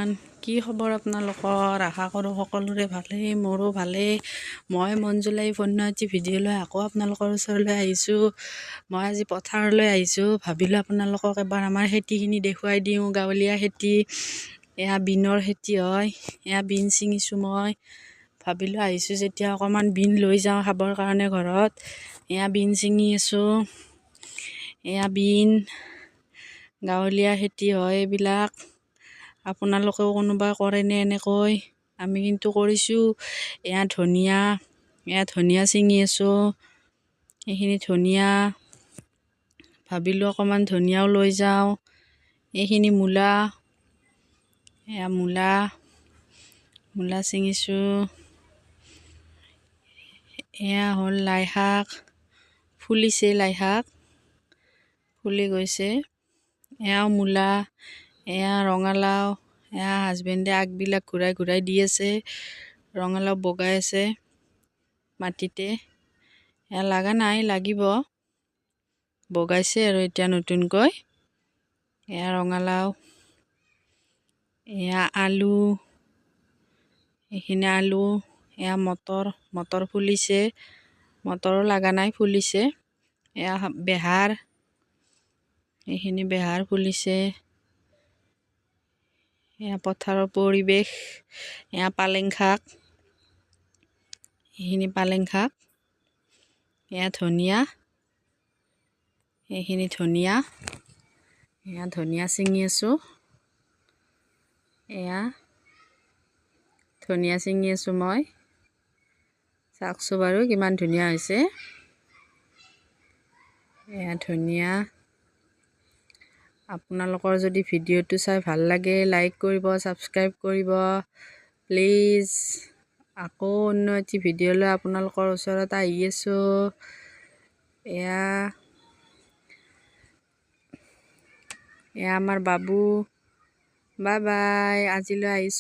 Everyone, কি খবৰ আপোনালোকৰ? আশা কৰোঁ সকলোৰে ভালেই, মোৰো ভালেই। মই মঞ্জুলাই বন্যহাতী ভিডিঅ' লৈ আকৌ আপোনালোকৰ ওচৰলৈ আহিছোঁ। মই আজি পথাৰলৈ আহিছোঁ, ভাবিলোঁ আপোনালোকক এবাৰ আমাৰ খেতিখিনি দেখুৱাই দিওঁ। গাঁৱলীয়া খেতি, এয়া বিনৰ খেতি হয়, এয়া বিন ছিঙিছোঁ। মই ভাবিলোঁ আহিছোঁ যেতিয়া অকণমান বিন লৈ যাওঁ খাবৰ কাৰণে ঘৰত। এয়া বিন ছিঙি আছোঁ, এয়া বিন গাঁৱলীয়া খেতি হয় এইবিলাক। আপোনালোকেও কোনোবাই কৰেনে এনেকৈ? আমি কিন্তু কৰিছোঁ। এয়া ধনিয়া ছিঙি আছোঁ, এইখিনি ধনিয়া। ভাবিলোঁ অকণমান ধনিয়াও লৈ যাওঁ। এইখিনি এয়া মূলা ছিঙিছোঁ। এয়া হ'ল লাই শাক, ফুলিছে লাই শাক, ফুলি গৈছে। এয়াও মূলা, এয়া ৰঙালাও। এয়া হাজবেণ্ডে আগবিলাক ঘূৰাই ঘূৰাই দি আছে। ৰঙালাও বগাই আছে মাটিতে, এয়া লগা নাই, লাগিব। বগাইছে আৰু এতিয়া নতুনকৈ। এয়া ৰঙালাও, এয়া আলু, এইখিনি আলু। এয়া মটৰ ফুলিছে, মটৰো লগা নাই, ফুলিছে। এয়া বেহাৰ, এইখিনি বেহাৰ ফুলিছে। এয়া পথাৰৰ পৰিৱেশ। এয়া পালেং শাক, এইখিনি পালেং শাক। এয়া ধনিয়া, এইখিনি ধনিয়া। এয়া ধনিয়া ছিঙি আছোঁ, এয়া ধনিয়া ছিঙি আছোঁ মই। চাওকচোন বাৰু কিমান ধুনীয়া হৈছে। এয়া ধনিয়া। আপোনালোকৰ যদি ভিডিঅ'টো চাই ভাল লাগে, লাইক কৰিব, ছাবস্ক্ৰাইব কৰিব প্লিজ। আকৌ অন্য এটি ভিডিঅ' লৈ আপোনালোকৰ ওচৰত আহি আছোঁ। এয়া আমাৰ বাবু। বাই বাই, আজিলৈ আহিছোঁ।